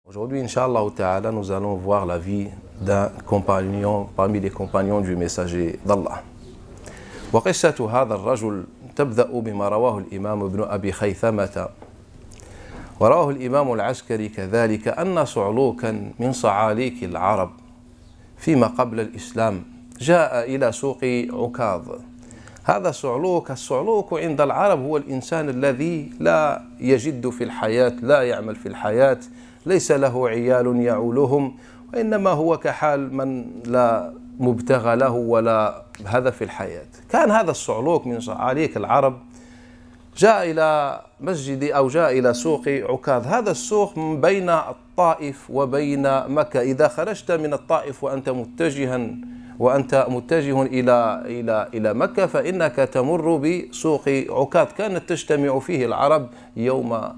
Aujourd'hui, Inch'Allah Ta'ala, nous allons voir la vie d'un compagnon parmi les compagnons du messager d'Allah. وقصة هذا الرجل تبدأ بما رواه الإمام ابن أبي خيثمة ورواه الإمام العسكري كذلك أن صعلوكا من صعاليك العرب فيما قبل الإسلام جاء إلى سوق عكاظ. هذا الصعلوك عند العرب هو الإنسان الذي لا يجد في الحياة، لا يعمل في الحياة، ليس له عيال يعولهم، وإنما هو كحال من لا مبتغى له ولا هدف في الحياة. كان هذا الصعلوك من صعاليك العرب جاء إلى مسجد أو جاء إلى سوق عكاظ. هذا السوق بين الطائف وبين مكة. إذا خرجت من الطائف وأنت متجه إلى مكة فإنك تمر بسوق عكاظ. كانت تجتمع فيه العرب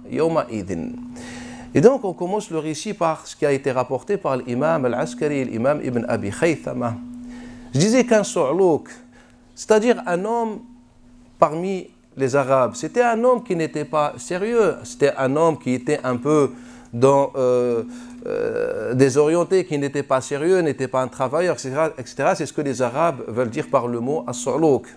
يومئذ. Et donc on commence le récit par ce qui a été rapporté par l'imam al-Askari, l'imam Ibn Abi Khaythama. Je disais qu'un Su'louk, c'est-à-dire un homme parmi les Arabes, c'était un homme qui n'était pas sérieux, c'était un homme qui était un peu désorienté, qui n'était pas sérieux, n'était pas un travailleur, etc. C'est ce que les Arabes veulent dire par le mot as-Su'louk.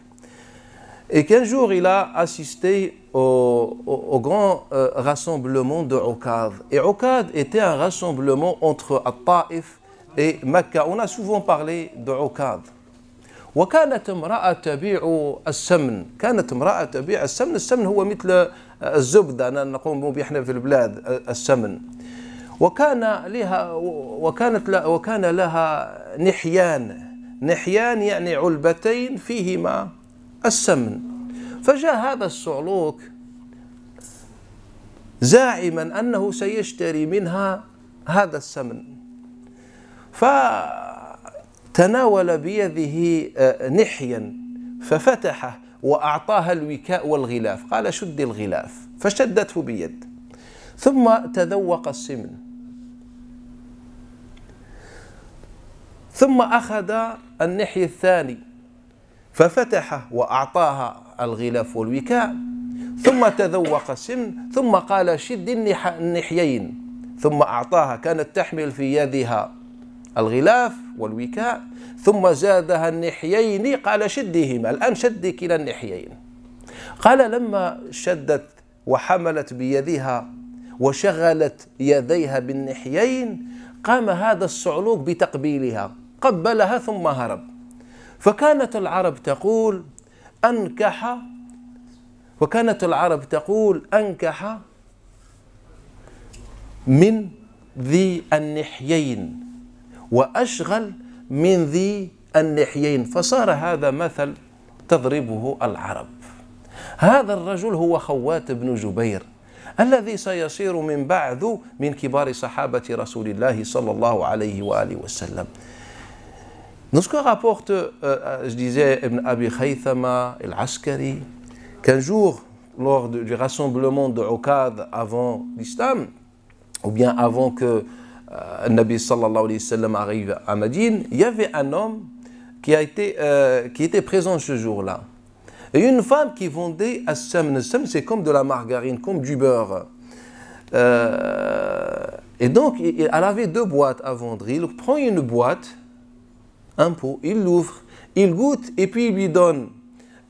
Et qu'un jour il a assisté au grand rassemblement de Ukad. Et Ukad était un rassemblement entre Al-Ta'if et Mecca. On a souvent parlé de Ukad. وكانت امرأة تبيع السمن. كانت امرأة تبيع السمن. السمن هو مثل الزبدة نقوم به احنا في البلاد السمن. وكان لها نحيان يعني علبتين فيهما السمن. فجاء هذا الصعلوك زاعما أنه سيشتري منها هذا السمن، فتناول بيده نحيا ففتحه وأعطاها الوكاء والغلاف. قال شد الغلاف، فشدته بيد ثم تذوق السمن، ثم أخذ النحي الثاني ففتحه وأعطاها الغلاف والوكاء ثم تذوق السمن، ثم قال شد النحيين، ثم أعطاها. كانت تحمل في يدها الغلاف والوكاء ثم زادها النحيين، قال شدهما، الآن شد كلا النحيين. قال لما شدت وحملت بيدها وشغلت يديها بالنحيين قام هذا الصعلوك بتقبيلها، قبلها ثم هرب. فكانت العرب تقول أنكح من ذي النحيين وأشغل من ذي النحيين. فصار هذا مثل تضربه العرب. هذا الرجل هو خوات بن جبير الذي سيصير من بعد من كبار صحابة رسول الله صلى الله عليه وآله وسلم. Dans ce que rapporte, je disais, Ibn Abi Khaythama, al-Askari, qu'un jour, lors du rassemblement de Ukad avant l'islam, ou bien avant que le Nabi sallallahu alayhi wa sallam arrive à Médine, il y avait un homme qui était présent ce jour-là. Et une femme qui vendait as-samn. As-samn, c'est comme de la margarine, comme du beurre. Et donc, elle avait deux boîtes à vendre. Il prend une boîte, un pot, il l'ouvre, il goûte et puis il lui donne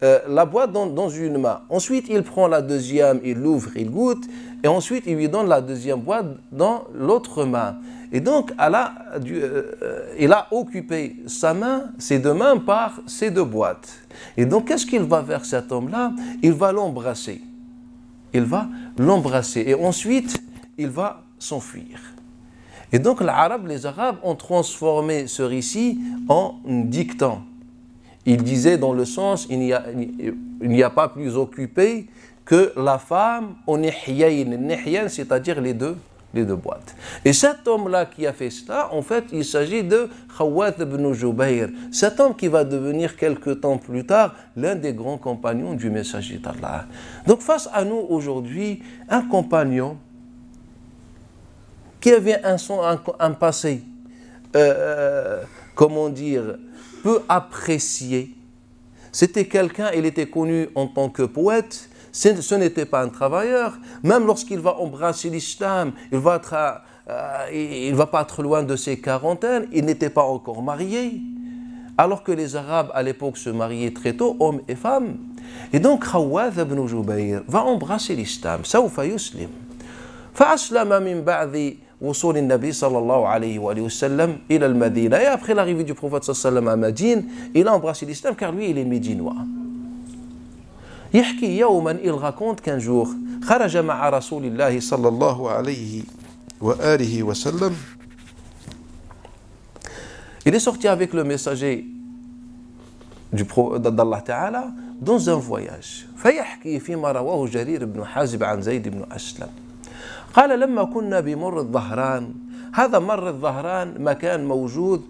la boîte dans une main. Ensuite, il prend la deuxième, il l'ouvre, il goûte et ensuite il lui donne la deuxième boîte dans l'autre main. Et donc, il a occupé sa main, ses deux mains par ces deux boîtes. Et donc, qu'est-ce qu'il va faire cet homme-là? Il va l'embrasser. Il va l'embrasser et ensuite, il va s'enfuir. Et donc les Arabes ont transformé ce récit en dicton. Ils disaient dans le sens, il n'y a pas plus occupé que la femme au nihyayn. Nihyayn, c'est-à-dire les deux boîtes. Et cet homme-là qui a fait cela, en fait, il s'agit de Khawat ibn Jubayr. Cet homme qui va devenir quelque temps plus tard l'un des grands compagnons du messager d'Allah. Donc face à nous aujourd'hui, un compagnon qui avait un passé, comment dire, peu apprécié. C'était quelqu'un, il était connu en tant que poète, Ce n'était pas un travailleur. Même lorsqu'il va embrasser l'islam, il va pas être loin de ses quarantaines, il n'était pas encore marié. Alors que les Arabes à l'époque se mariaient très tôt, hommes et femmes. Et donc Khawwath ibn Jubayr va embrasser l'islam, سوف يسلم. فأسلم من بعد وصول النبي صلى الله عليه وآله وسلم إلى المدينة. Et après l'arrivée du prophète صلى الله عليه وسلم à Médine, il a embrassé l'islam car lui il est médinois. يحكي يوما, il raconte qu'un jour خرج مع رسول الله صلى الله عليه وآله وسلم. Il est sorti avec le messager d'Allah Ta'ala dans un voyage. فيحكي فيما رواه جرير بن حازب عن زيد بن أسلم قال لما كنا بمر الظهران. هذا مر الظهران مكان موجود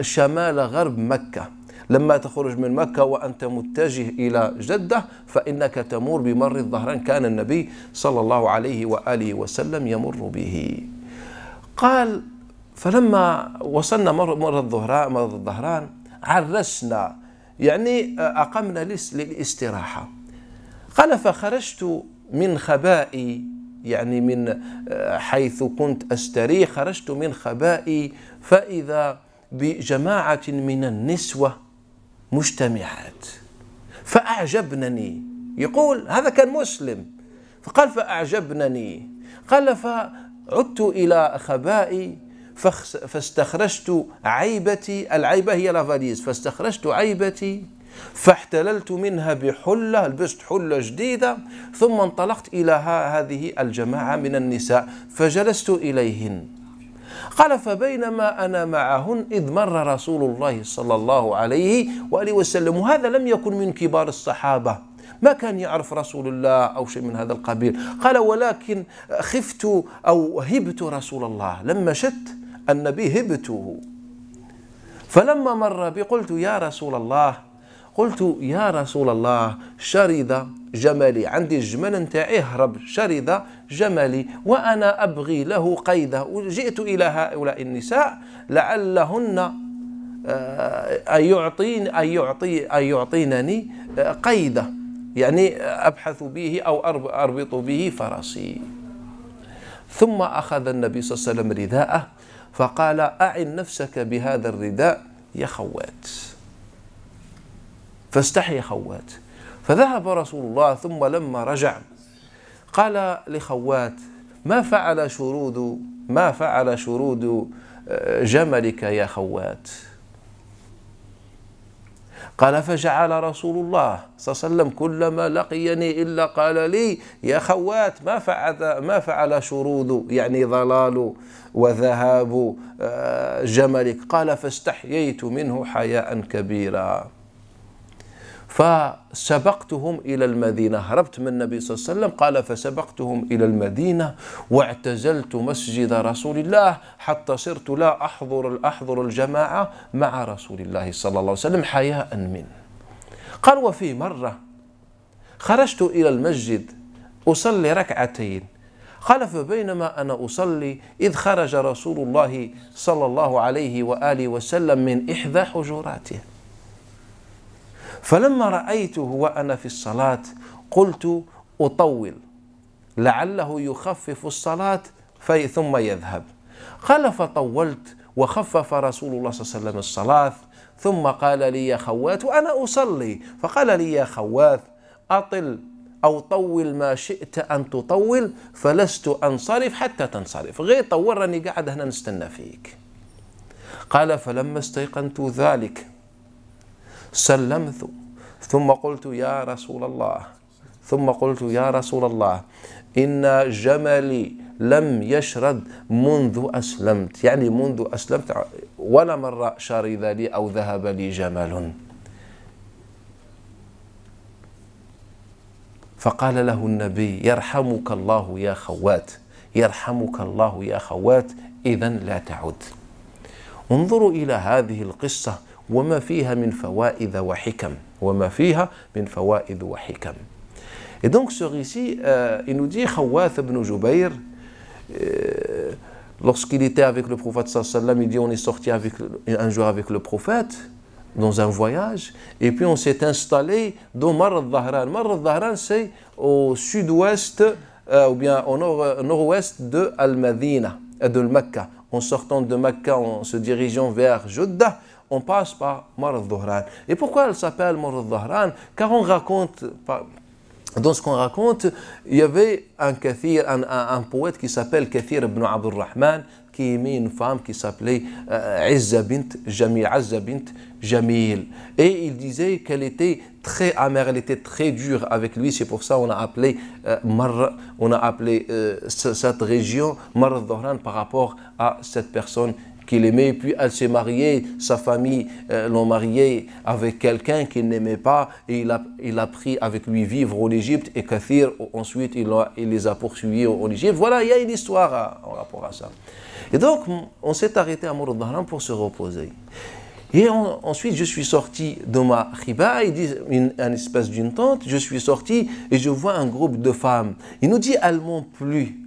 شمال غرب مكة. لما تخرج من مكة وأنت متجه إلى جدة فإنك تمر بمر الظهران. كان النبي صلى الله عليه وآله وسلم يمر به. قال فلما وصلنا مر الظهران عرسنا, يعني أقمنا للاستراحة. قال فخرجت من خبائي, يعني من حيث كنت أستريح, خرجت من خبائي فإذا بجماعة من النسوة مجتمعات فأعجبنني. يقول هذا كان مسلم, فقال فأعجبنني. قال فعدت إلى خبائي فاستخرجت عيبتي. العيبة هي لافاليز. فاستخرجت عيبتي فاحتللت منها بحلة, لبست حلة جديدة, ثم انطلقت إلى هذه الجماعة من النساء فجلست إليهن. قال فبينما أنا معهن إذ مر رسول الله صلى الله عليه وآله وسلم. وهذا لم يكن من كبار الصحابة, ما كان يعرف رسول الله أو شيء من هذا القبيل. قال ولكن خفت أو هبت رسول الله, لما شت النبي هبته. فلما مر بي قلت يا رسول الله شرد جملي, عندي الجمل نتاعي هرب, شرد جملي وأنا أبغي له قيده. وجئت إلى هؤلاء النساء لعلهن أن يعطينني قيده, يعني أبحث به أو أربط به فرسي. ثم أخذ النبي صلى الله عليه وسلم رداءه فقال أعن نفسك بهذا الرداء يا خوات. فاستحي خوات. فذهب رسول الله, ثم لما رجع قال لخوات ما فعل شرود جملك يا خوات. قال فجعل رسول الله صلى الله عليه وسلم كلما لقيني إلا قال لي يا خوات ما فعل شرود, يعني ضلال وذهاب جملك. قال فاستحييت منه حياء كبيرا. فسبقتهم إلى المدينة, هربت من النبي صلى الله عليه وسلم. قال فسبقتهم إلى المدينة واعتزلت مسجد رسول الله حتى صرت لا أحضر الجماعة مع رسول الله صلى الله عليه وسلم حياء منه. قال وفي مرة خرجت إلى المسجد أصلي ركعتين. قال فبينما أنا أصلي إذ خرج رسول الله صلى الله عليه وآله وسلم من إحدى حجراته. فلما رأيته وأنا في الصلاة قلت أطول لعله يخفف الصلاة ثم يذهب. قال فطولت وخفف رسول الله صلى الله عليه وسلم الصلاة, ثم قال لي يا خوات وأنا أصلي, فقال لي يا خوات أطل أو طول ما شئت أن تطول فلست أنصرف حتى تنصرف, غير طول راني قاعد هنا نستنى فيك. قال فلما استيقنت ذلك سلمت ثم قلت يا رسول الله إن جملي لم يشرد منذ أسلمت, يعني منذ أسلمت ولا مرة شرد لي أو ذهب لي جمل. فقال له النبي يرحمك الله يا خوات, يرحمك الله يا خوات, إذن لا تعد. انظروا إلى هذه القصة وما فيها من فوائد وحكم, Et donc ce récit, il nous dit Khawwath ibn Jubayr, lorsqu'il était avec le prophète sallallahu alayhi wa sallam, il dit on est sorti un jour avec le prophète, dans un voyage et puis on s'est installé dans Mar al-Dhahran. Mar al-Dhahran, c'est au sud-ouest ou bien au nord-ouest de Al-Madina, de Mecca. En sortant de Mecca, en se dirigeant vers Jeddah, on passe par Mar al-Dhahran. Et pourquoi elle s'appelle Mar al-Dhahran? Car on raconte, dans ce qu'on raconte, il y avait un poète qui s'appelle Kathir ibn Abdurrahman, qui aimait une femme qui s'appelait Izza bint Jamil. Et il disait qu'elle était très amère, elle était très dure avec lui. C'est pour ça qu'on a appelé cette région Mar al-Dhahran par rapport à cette personne qu'il aimait. Puis elle s'est mariée, sa famille l'ont mariée avec quelqu'un qu'il n'aimait pas et il a pris avec lui vivre en Égypte et Kathir ensuite il les a poursuivis en Égypte. Voilà, il y a une histoire en rapport à ça. Et donc on s'est arrêté à Mar al-Dhahran pour se reposer. Et ensuite je suis sorti de ma khiba, ils disent une espèce d'une tente, je suis sorti et je vois un groupe de femmes. Il nous dit elles m'ont plu.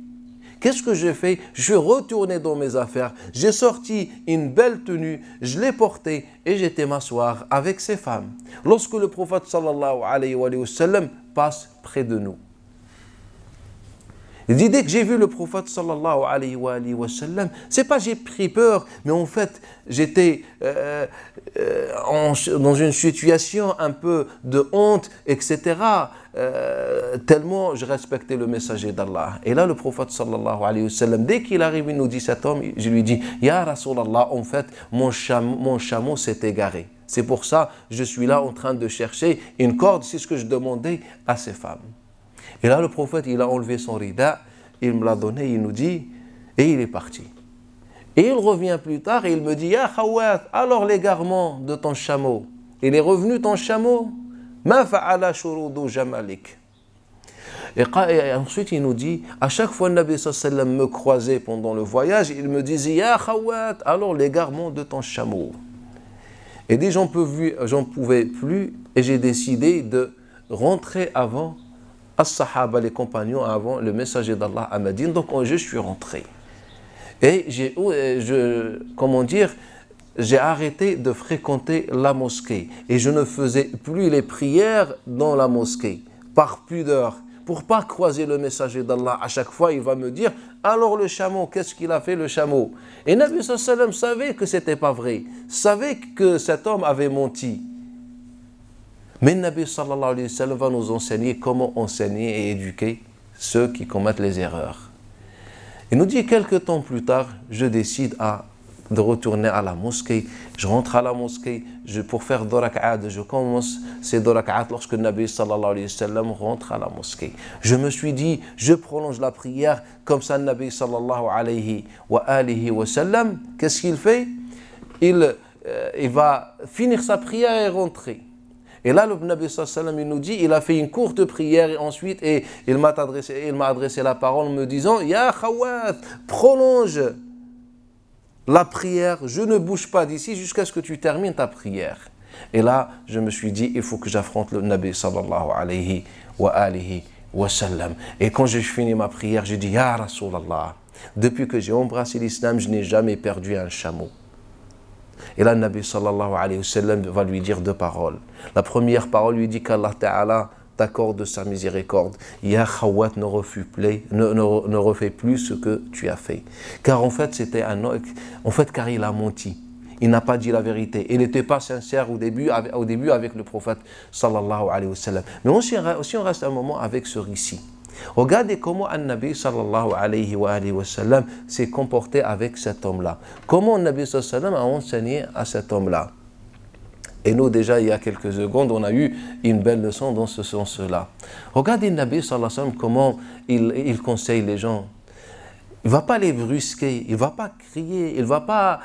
Qu'est-ce que j'ai fait? Je suis retourné dans mes affaires, j'ai sorti une belle tenue, je l'ai portée et j'étais m'asseoir avec ces femmes. Lorsque le prophète sallallahu alayhi wa sallam passe près de nous. Il dit, dès que j'ai vu le prophète sallallahu alayhi wa sallam, c'est pas j'ai pris peur, mais en fait j'étais dans une situation un peu de honte, etc. Tellement je respectais le messager d'Allah. Et là le prophète sallallahu alayhi wa sallam, dès qu'il arrive, il nous dit cet homme, je lui dis, Ya Rasulallah, en fait mon chameau s'est égaré. C'est pour ça je suis là en train de chercher une corde, c'est ce que je demandais à ces femmes. Et là, le prophète, il a enlevé son rida, il me l'a donné, il nous dit, et il est parti. Et il revient plus tard et il me dit, Ya Khawat, alors l'égarement de ton chameau, il est revenu ton chameau? Ma fa'ala shurudu jamalik. Et ensuite, il nous dit, à chaque fois, le Nabi sallallahu alayhi wa sallam me croisait pendant le voyage, il me disait, Ya Khawat, alors l'égarement de ton chameau. Et dès j'en pouvais plus, et j'ai décidé de rentrer avant as-sahaba, les compagnons, avant le messager d'Allah à Médine. Donc je suis rentré. Et j'ai arrêté de fréquenter la mosquée. Et je ne faisais plus les prières dans la mosquée, par pudeur, pour ne pas croiser le messager d'Allah. À chaque fois, il va me dire, alors le chameau, qu'est-ce qu'il a fait le chameau? Et Nabi sallallahu alayhi wa sallam savait que ce n'était pas vrai, savait que cet homme avait menti. Mais le Nabi sallallahu alayhi wa sallam va nous enseigner comment enseigner et éduquer ceux qui commettent les erreurs. Il nous dit quelque temps plus tard, je décide de retourner à la mosquée. Je rentre à la mosquée pour faire 2 rak'at. Je commence ces 2 rak'at lorsque le Nabi sallallahu alayhi wa sallam rentre à la mosquée. Je me suis dit, je prolonge la prière comme ça le Nabi sallallahu alayhi wa sallam. Qu'est-ce qu'il fait? Il va finir sa prière et rentrer. Et là, le Nabi sallallahu alayhi wa sallam, il nous dit, il a fait une courte prière et ensuite il m'a adressé la parole en me disant, Ya Khawat, prolonge la prière, je ne bouge pas d'ici jusqu'à ce que tu termines ta prière. Et là, je me suis dit, il faut que j'affronte le Nabi sallallahu alayhi wa sallam. Et quand j'ai fini ma prière, j'ai dit, Ya Rasulallah, depuis que j'ai embrassé l'islam, je n'ai jamais perdu un chameau. Et là, le Nabi sallallahu alayhi wa sallam va lui dire 2 paroles. La première parole lui dit qu'Allah Ta'ala t'accorde de sa miséricorde. Ya Khawat, ne refais plus ce que tu as fait. Car en fait, car il a menti. Il n'a pas dit la vérité. Il n'était pas sincère au début avec le prophète sallallahu alayhi wa sallam. Mais aussi on reste un moment avec ce récit. Regardez comment An-Nabi sallallahu alayhi wa sallam s'est comporté avec cet homme-là. Comment An-Nabi sallallahu alayhi wa sallam a enseigné à cet homme-là. Et nous, déjà, il y a quelques secondes, on a eu une belle leçon dans ce sens-là. Regardez An-Nabi sallallahu alayhi wa sallam comment il conseille les gens. Il ne va pas les brusquer, il ne va pas crier, il ne va pas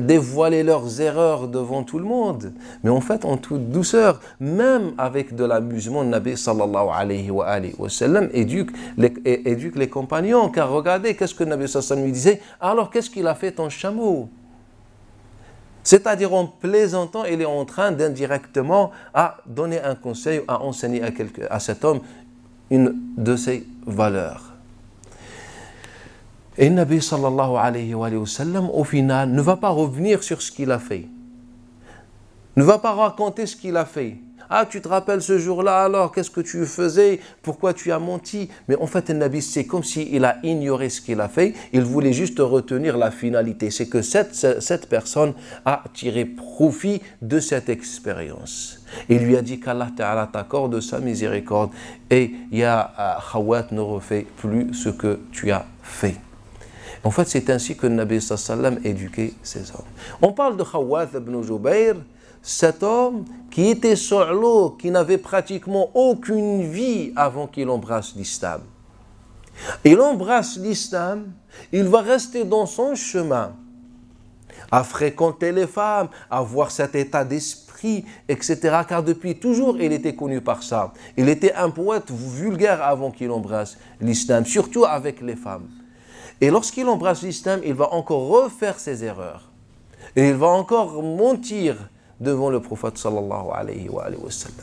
dévoiler leurs erreurs devant tout le monde. Mais en fait, en toute douceur, même avec de l'amusement, le Nabi sallallahu alayhi wa sallam éduque les compagnons. Car regardez, qu'est-ce que le Nabi sallallahu alayhi wa sallam lui disait? Alors, qu'est-ce qu'il a fait ton chameau? C'est-à-dire en plaisantant, il est en train d'indirectement à donner un conseil, à enseigner à cet homme une de ses valeurs. Et le Nabi sallallahu alayhi wa sallam, au final, ne va pas revenir sur ce qu'il a fait. Ne va pas raconter ce qu'il a fait. Ah, tu te rappelles ce jour-là alors, qu'est-ce que tu faisais? Pourquoi tu as menti? Mais en fait, le Nabi, c'est comme s'il a ignoré ce qu'il a fait. Il voulait juste retenir la finalité. C'est que cette personne a tiré profit de cette expérience. Il lui a dit qu'Allah Ta'ala t'accorde sa miséricorde et Ya Khawat ne refait plus ce que tu as fait. En fait, c'est ainsi que le Nabi sallallahu alayhi wa sallam éduquait ses hommes. On parle de Khawat ibn Jubayr, cet homme qui était sur l'eau, qui n'avait pratiquement aucune vie avant qu'il embrasse l'islam. Il embrasse l'islam, il va rester dans son chemin, à fréquenter les femmes, à avoir cet état d'esprit, etc. Car depuis toujours, il était connu par ça. Il était un poète vulgaire avant qu'il embrasse l'islam, surtout avec les femmes. Et lorsqu'il embrasse l'islam, il va encore refaire ses erreurs. Et il va encore mentir devant le prophète sallallahu alayhi wa sallam.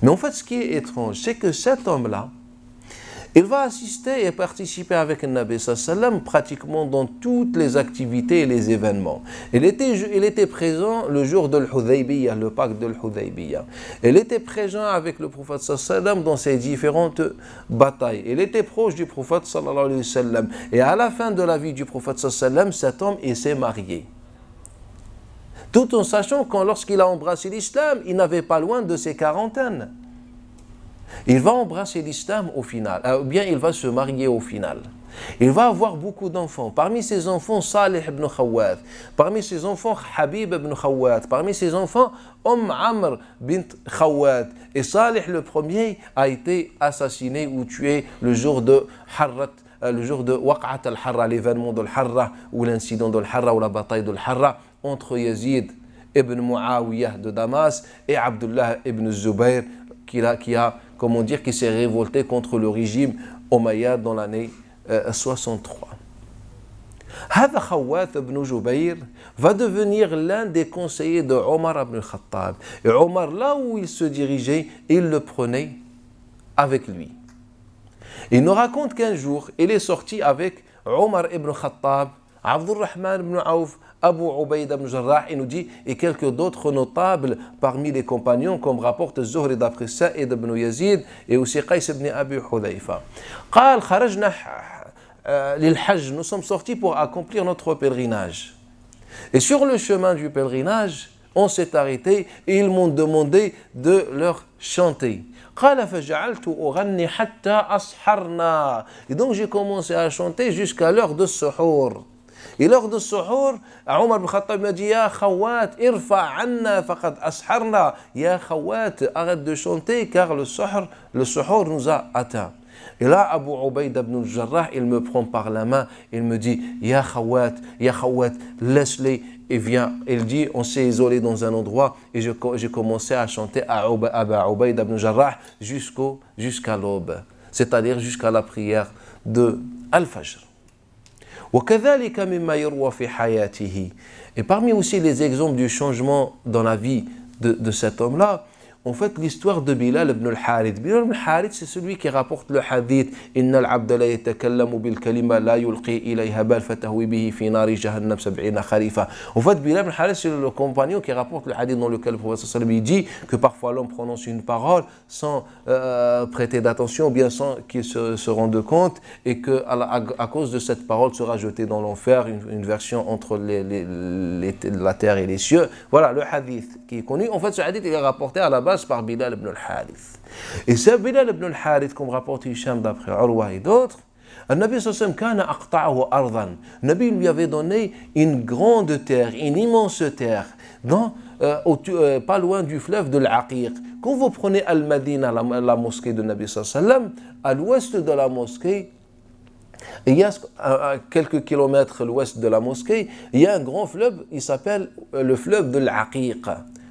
Mais en fait, ce qui est étrange, c'est que cet homme-là, il va assister et participer avec le Nabi sallallahu alayhi wa sallam pratiquement dans toutes les activités et les événements. Il était présent le jour de l'Hudaybiyah, le pacte de l'Hudaybiyah. Il était présent avec le prophète sallallahu alayhi wa sallam dans ses différentes batailles. Il était proche du prophète sallallahu alayhi wa sallam. Et à la fin de la vie du prophète sallallahu alayhi wa sallam, cet homme, il s'est marié. Tout en sachant que lorsqu'il a embrassé l'islam, il n'avait pas loin de ses quarantaines. Il va embrasser l'islam au final, ou bien il va se marier au final. Il va avoir beaucoup d'enfants. Parmi ses enfants, Salih ibn Khawat. Parmi ses enfants, Habib ibn Khawat. Parmi ses enfants, Amr bint Khawat. Et Salih le premier a été assassiné ou tué le jour de Harrat, le jour de Waq'at al-Harra, l'événement de l'Harra, ou l'incident de l'Harra, ou la bataille de l'Harra, entre Yazid ibn Muawiyah de Damas et Abdullah ibn Zubayr qui s'est révolté contre le régime Omeyyade dans l'année 63. Hada Khawat ibn Jubayr va devenir l'un des conseillers de Omar ibn Khattab. Et Omar, là où il se dirigeait, il le prenait avec lui. Il nous raconte qu'un jour, il est sorti avec Omar ibn Khattab, Abdurrahman ibn Auf, Abu Ubaïd ibn Jarrah, il nous dit, et quelques d'autres notables parmi les compagnons, comme rapporte Zuhri d'après Sa'id ibn Yazid et aussi Qais ibn Abi Hudayfa. قال خرجنا للحج, nous sommes sortis pour accomplir notre pèlerinage. Et sur le chemin du pèlerinage, on s'est arrêté et ils m'ont demandé de leur chanter. قال فجعلت أغني حتى أسحرنا. Et donc j'ai commencé à chanter jusqu'à l'heure de suhour. Et l'heure de suhour, Omar ibn Khattab m'a dit Ya Khawat, irfa anna faqad asharna. Ya Khawat, arrête de chanter car le suhour nous a atteints. Et là, Abu Ubaïd ibn Jarrah, il me prend par la main, il me dit Ya Khawat, laisse-les et viens. Il dit on s'est isolé dans un endroit et j'ai commencé à chanter à Abu Ubaïd ibn Jarrah jusqu'à l'aube, c'est-à-dire jusqu'à la prière de Al-Fajr. Et parmi aussi les exemples du changement dans la vie de cet homme-là, en fait, l'histoire de Bilal ibn al-Harith. Bilal ibn al-Harith, c'est celui qui rapporte le hadith Inna al-abda la yatakallamu bil kalima la yulqi ilayha bal fatahwi bihi fi nari jahannam 70 kharifa. En fait, Bilal ibn al-Harith, c'est le compagnon qui rapporte le hadith dans lequel le prophète sallallahu alayhi wa sallam dit que parfois l'homme prononce une parole sans prêter d'attention, bien sans qu'il se rende compte, et que à cause de cette parole sera jeté dans l'enfer, une version entre la terre et les cieux. Voilà le hadith qui est connu. En fait, ce hadith il est rapporté à la base par Bilal ibn al-Harith. Et c'est Bilal ibn al-Harith, comme rapporte Hisham d'après Urwa et d'autres, le Nabi sallallahu alayhi wa sallam, le Nabi lui avait donné une grande terre, une immense terre, pas loin du fleuve de l'Aqiq. Quand vous prenez Al-Madina, la mosquée de Nabi sallallahu alayhi wa sallam, à l'ouest de la mosquée, il y a à quelques kilomètres à l'ouest de la mosquée, il y a un grand fleuve, il s'appelle le fleuve de l'Aqiq.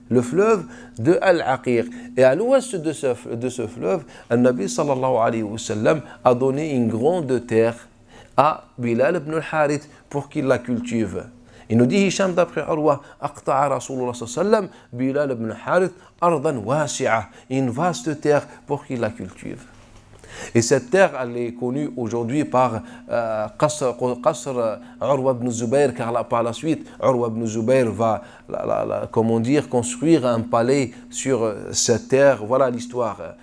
Le fleuve de Al-Aqiq. Et à l'ouest de ce fleuve, le Nabi sallallahu alayhi wa sallam a donné une grande terre à Bilal ibn al-Harith pour qu'il la cultive. Il nous dit Hisham d'après Urwa, Aqta'a Rasulullah sallallahu alayhi wa sallam, Bilal ibn al-Harith, ardan wasi'a, une vaste terre pour qu'il la cultive. Et cette terre, elle est connue aujourd'hui par Qasr Urwa ibn Zubayr, car par la suite, Urwa ibn Zubayr va, comment dire, construire un palais sur cette terre. Voilà l'histoire.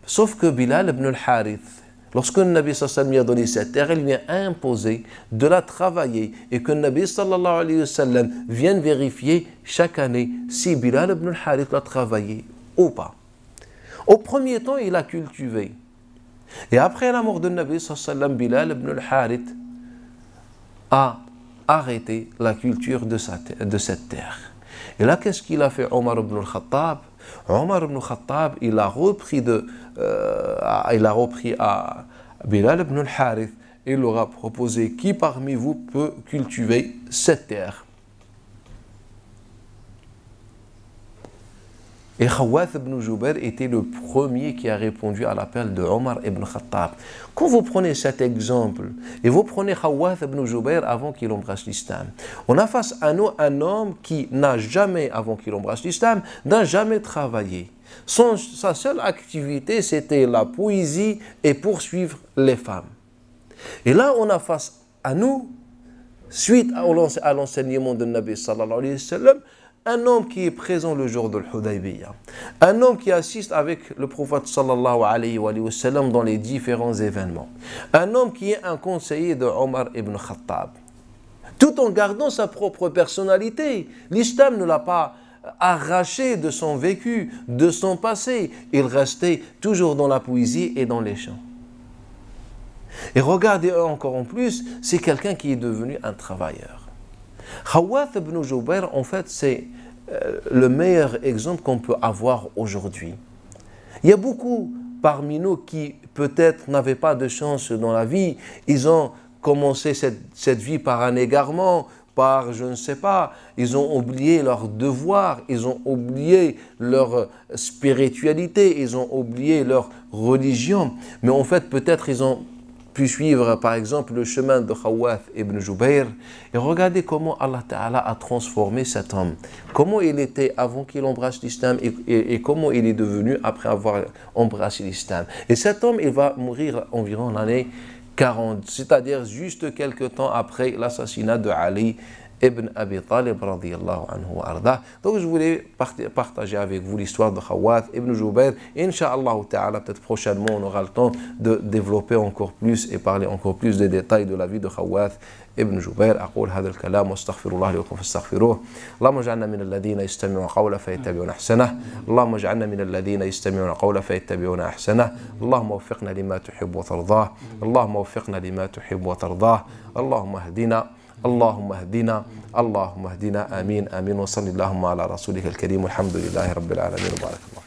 Sauf que Bilal ibn al-Harith, lorsque le Nabi sallallahu alayhi wa sallam lui a donné cette terre, il lui a imposé de la travailler et que le Nabi sallallahu alayhi wa sallam vienne vérifier chaque année si Bilal ibn al-Harith l'a travaillé ou pas. Au premier temps, il a cultivé. Et après la mort de Nabi sallallahu alayhi wa sallam, Bilal ibn al-Harith a arrêté la culture de cette terre. Et là, qu'est-ce qu'il a fait Omar ibn al-Khattab? Omar ibn al-Khattab, il a repris à Bilal ibn al-Harith et il leur a proposé qui parmi vous peut cultiver cette terre. Et Khawath ibn Jubair était le premier qui a répondu à l'appel de Omar ibn Khattab. Quand vous prenez cet exemple et vous prenez Khawath ibn Jubair avant qu'il embrasse l'islam, on a face à nous un homme qui n'a jamais, avant qu'il embrasse l'islam, n'a jamais travaillé. Sa seule activité, c'était la poésie et poursuivre les femmes. Et là, on a face à nous, suite à l'enseignement de Nabi sallallahu alayhi wa sallam, un homme qui est présent le jour de l'Hudaybiyah, un homme qui assiste avec le prophète sallallahu alayhi wa sallam dans les différents événements, un homme qui est un conseiller de Omar ibn Khattab, tout en gardant sa propre personnalité. L'islam ne l'a pas arraché de son vécu, de son passé. Il restait toujours dans la poésie et dans les chants. Et regardez encore en plus, c'est quelqu'un qui est devenu un travailleur. Khawath ibn Jubair, en fait, c'est le meilleur exemple qu'on peut avoir aujourd'hui. Il y a beaucoup parmi nous qui peut-être n'avaient pas de chance dans la vie. Ils ont commencé cette vie par un égarement, par je ne sais pas. Ils ont oublié leurs devoirs, ils ont oublié leur spiritualité, ils ont oublié leur religion. Mais en fait, peut-être ils ont pu suivre par exemple le chemin de Khawath ibn Jubair et regardez comment Allah Ta'ala a transformé cet homme, comment il était avant qu'il embrasse l'islam et comment il est devenu après avoir embrassé l'islam. Et cet homme, il va mourir environ l'année 40, c'est-à-dire juste quelques temps après l'assassinat de Ali ibn Abi Talib radiyallahu anhu wa arda. Donc je voulais partager avec vous l'histoire de Khawath ibn Jubair. Inch'Allah ta'ala, peut-être prochainement on aura le temps de développer encore plus et parler encore plus des détails de la vie de Khawath ابن جبير. أقول هذا الكلام واستغفر الله لكم فاستغفروه. اللهم اجعلنا من الذين يستمعون قولا فيتبعون أحسنه. اللهم اجعلنا من الذين يستمعون قولا فيتبعون أحسنه. اللهم وفقنا لما تحب وترضاه. اللهم وفقنا لما تحب وترضاه. اللهم اهدنا اللهم اهدنا اللهم اهدنا آمين آمين. وصل اللهم على رسولك الكريم والحمد لله رب العالمين وبارك الله.